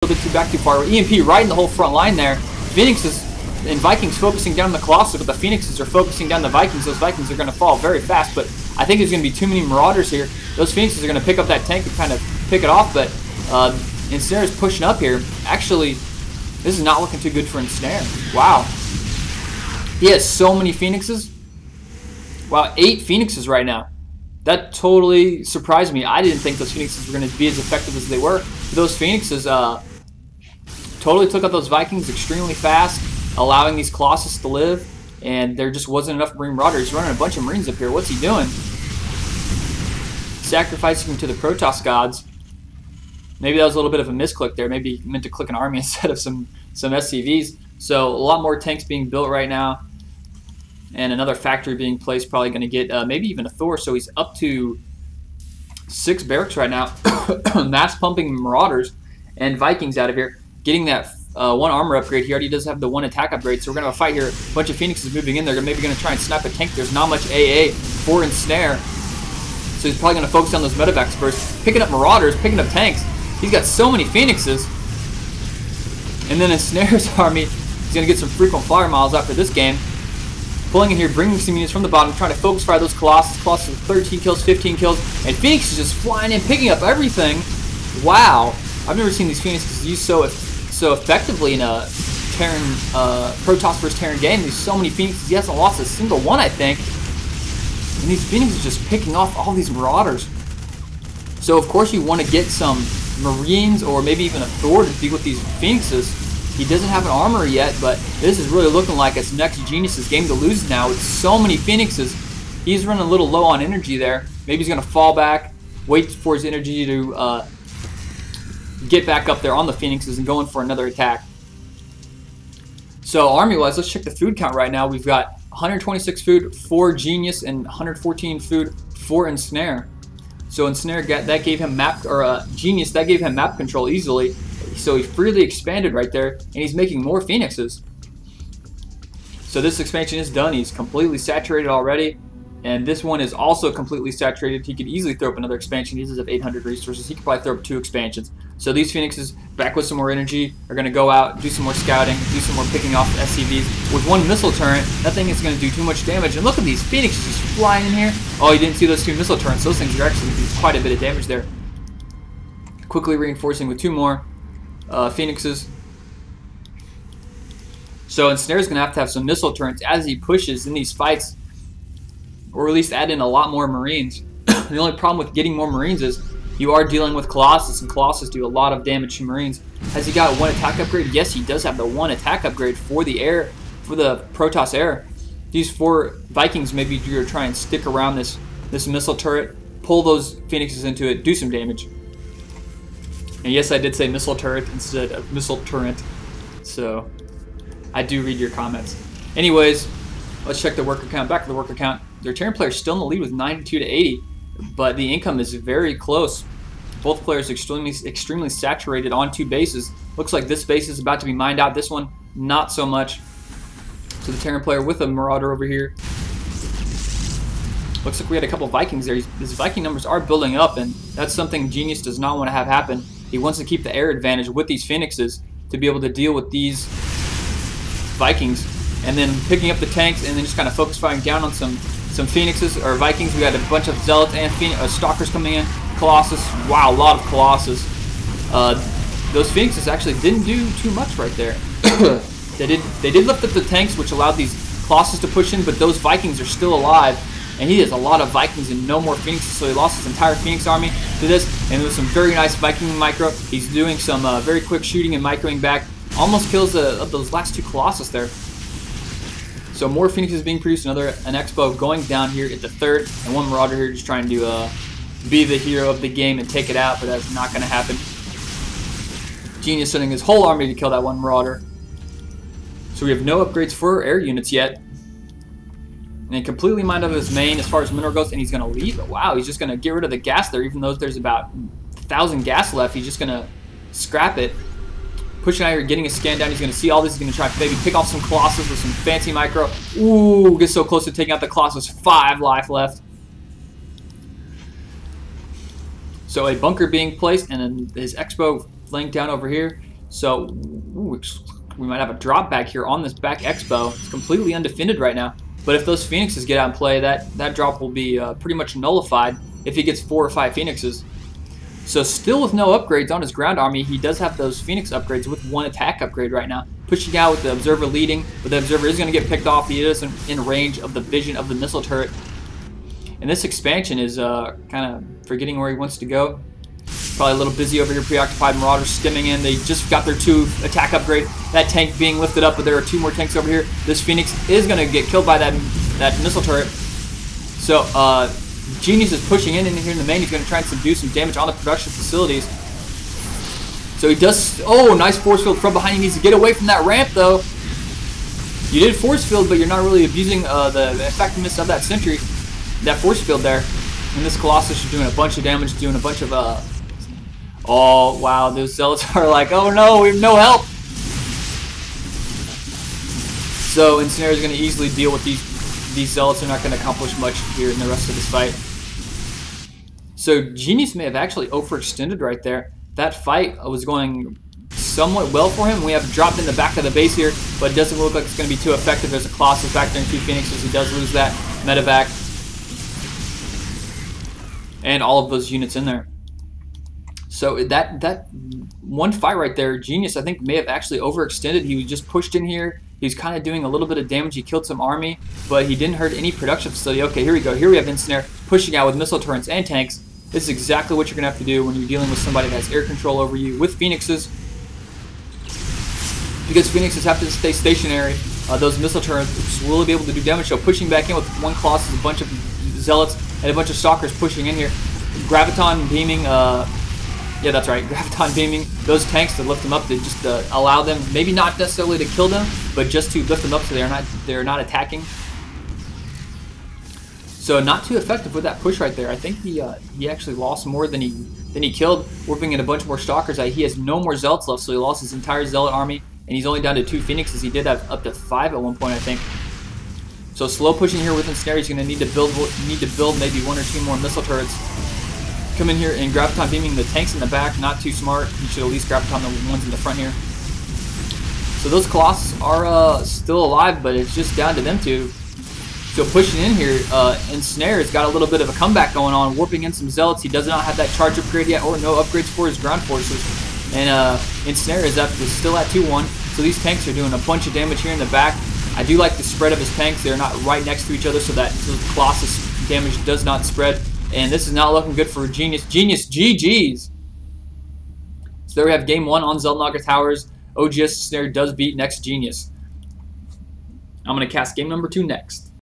little bit back too far. EMP right in the whole front line there. Phoenixes and Vikings focusing down the Colossus, but the Phoenixes are focusing down the Vikings. Those Vikings are going to fall very fast, but I think there's going to be too many Marauders here. Those Phoenixes are going to pick up that tank and kind of pick it off, but Ensnare is pushing up here. Actually, this is not looking too good for Ensnare. Wow. He has so many Phoenixes. Wow, 8 Phoenixes right now. That totally surprised me. I didn't think those Phoenixes were going to be as effective as they were. Those Phoenixes totally took out those Vikings extremely fast, allowing these Colossus to live, and there just wasn't enough Marine Marauders. He's running a bunch of Marines up here. What's he doing? Sacrificing to the Protoss gods. Maybe that was a little bit of a misclick there. Maybe he meant to click an army instead of some SCVs. So a lot more tanks being built right now. And another factory being placed, probably going to get maybe even a Thor. So he's up to 6 barracks right now. Mass pumping Marauders and Vikings out of here. Getting that 1 armor upgrade. He already does have the 1 attack upgrade. So we're going to have a fight here. A bunch of Phoenixes moving in. They're maybe going to try and snipe a tank. There's not much AA for Ensnare. So he's probably going to focus on those medevacs first. Picking up Marauders, picking up tanks. He's got so many Phoenixes. And then Ensnare's army is going to get some frequent flyer miles after this game. Pulling in here, bringing some units from the bottom, trying to focus fire those Colossus. Colossus with 13 kills, 15 kills, and Phoenix is just flying in, picking up everything. Wow, I've never seen these Phoenixes used so effectively in a Terran Protoss vs Terran game. There's so many Phoenixes. He hasn't lost a single one, I think. And these Phoenixes are just picking off all these Marauders. So of course you want to get some Marines or maybe even a Thor to deal with these Phoenixes. He doesn't have an armor yet, but this is really looking like it's NEXGenius' game to lose now with so many Phoenixes. He's running a little low on energy there. Maybe he's going to fall back, wait for his energy to get back up there on the Phoenixes and go in for another attack. So army-wise, let's check the food count right now. We've got 126 food for Genius and 114 food for Ensnare. So Ensnare that gave him map, or Genius, that gave him map control easily. So he freely expanded right there, and he's making more Phoenixes. So this expansion is done. He's completely saturated already, and this one is also completely saturated. He could easily throw up another expansion. He does have 800 resources. He could probably throw up 2 expansions. So these Phoenixes, back with some more energy, are going to go out, do some more scouting, do some more picking off SCVs. With 1 missile turret, that thing is going to do too much damage. And look at these Phoenixes just flying in here. Oh, you didn't see those 2 missile turrets. Those things are actually going to do quite a bit of damage there. Quickly reinforcing with 2 more Phoenixes. So Ensnare's going to have some missile turrets as he pushes in these fights, or at least add in a lot more Marines. The only problem with getting more Marines is you are dealing with Colossus, and Colossus do a lot of damage to Marines. Has he got 1 attack upgrade? Yes, he does have the 1 attack upgrade for the air, for the Protoss air. These 4 Vikings, maybe you're trying to stick around this missile turret, pull those Phoenixes into it, do some damage. And yes, I did say missile turret instead of missile turret. So I do read your comments. Anyways, let's check the worker count. Back to the worker count. Their Terran players still in the lead with 92 to 80, but the income is very close. Both players extremely saturated on 2 bases. Looks like this base is about to be mined out. This one, not so much. So the Terran player with a Marauder over here. Looks like we had a couple Vikings there. His Viking numbers are building up, and that's something Genius does not want to have happen. He wants to keep the air advantage with these Phoenixes to be able to deal with these Vikings, and then picking up the tanks and then just kind of focus firing down on some Phoenixes or Vikings. We got a bunch of Zealots and Stalkers coming in. Colossus, wow, a lot of Colossus. Those Phoenixes actually didn't do too much right there. They did lift up the tanks, which allowed these Colossus to push in, but those Vikings are still alive. And he has a lot of Vikings and no more Phoenixes, so he lost his entire Phoenix army to this. And with some very nice Viking micro, he's doing some very quick shooting and microing back. Almost kills those last 2 Colossus there. So more Phoenixes being produced, an Expo going down here at the 3rd, and 1 Marauder here just trying to be the hero of the game and take it out, but that's not going to happen. Genius sending his whole army to kill that 1 Marauder. So we have no upgrades for air units yet. And he completely mined up his main as far as mineral goes, and he's going to leave it. Wow, he's just going to get rid of the gas there, even though there's about 1,000 gas left. He's just going to scrap it. Pushing out here, getting a scan down. He's going to see all this. He's going to try to maybe pick off some Colossus with some fancy micro. Ooh, gets so close to taking out the Colossus. 5 life left. So a bunker being placed, and then his Expo laying down over here. So ooh, we might have a drop back here on this back Expo. It's completely undefended right now. But if those Phoenixes get out and play, that drop will be pretty much nullified if he gets 4 or 5 Phoenixes. So still with no upgrades on his ground army, he does have those Phoenix upgrades with 1 attack upgrade right now. Pushing out with the Observer leading, but the Observer is going to get picked off. He isn't in range of the vision of the missile turret. And this expansion is kind of forgetting where he wants to go. Probably a little busy over here, preoccupied. Marauders skimming in. They just got their 2 attack upgrade. That tank being lifted up, but there are 2 more tanks over here. This Phoenix is going to get killed by that missile turret. So, Genius is pushing in here in the main. He's going to try and subdue some damage on the production facilities. So he does... Oh, nice force field from behind. He needs to get away from that ramp, though. You did force field, but you're not really abusing the effectiveness of that sentry. That force field there. And this Colossus is doing a bunch of damage, doing a bunch of... Oh, wow. Those Zealots are like, oh, no, we have no help. So EonSnare is going to easily deal with these Zealots. Are not going to accomplish much here in the rest of this fight. So Genius may have actually overextended right there. That fight was going somewhat well for him. We have dropped in the back of the base here, but it doesn't look like it's going to be too effective. There's a Colossus back there and 2 Phoenixes. He does lose that medevac. And all of those units in there. So that one fight right there, Genius, I think, may have actually overextended. He was just pushed in here. He was kind of doing a little bit of damage. He killed some army, but he didn't hurt any production facility. Okay, here we go. Here we have EonSnare pushing out with missile turrets and tanks. This is exactly what you're going to have to do when you're dealing with somebody that has air control over you with Phoenixes. Because Phoenixes have to stay stationary, those missile turrets will be able to do damage. So pushing back in with 1 Colossus, a bunch of Zealots, and a bunch of Stalkers pushing in here. Graviton beaming... Yeah, that's right. Graviton beaming those tanks to lift them up, to just allow them, maybe not necessarily to kill them, but just to lift them up so they're not attacking. So not too effective with that push right there. I think he actually lost more than he killed, whipping in a bunch more Stalkers. He has no more Zealots left, so he lost his entire Zealot army, and he's only down to 2 Phoenixes. He did have up to 5 at one point, I think. So slow pushing here with EonSnare. He's going to need to build maybe 1 or 2 more missile turrets. Come in here and Graviton beaming the tanks in the back, not too smart. You should at least Graviton the ones in the front here. So those Colossus are still alive, but it's just down to them 2. So pushing in here, EonSnare has got a little bit of a comeback going on, warping in some Zealots. He does not have that charge upgrade yet, or no upgrades for his ground forces. And EonSnare is still at 2-1. So these tanks are doing a bunch of damage here in the back. I do like the spread of his tanks. They're not right next to each other, so that the Colossus damage does not spread. And this is not looking good for Genius. Genius, GG's. So there we have game 1 on Xel'Naga Towers. oGsEnsnare does beat NEXGenius. I'm going to cast game number 2 next.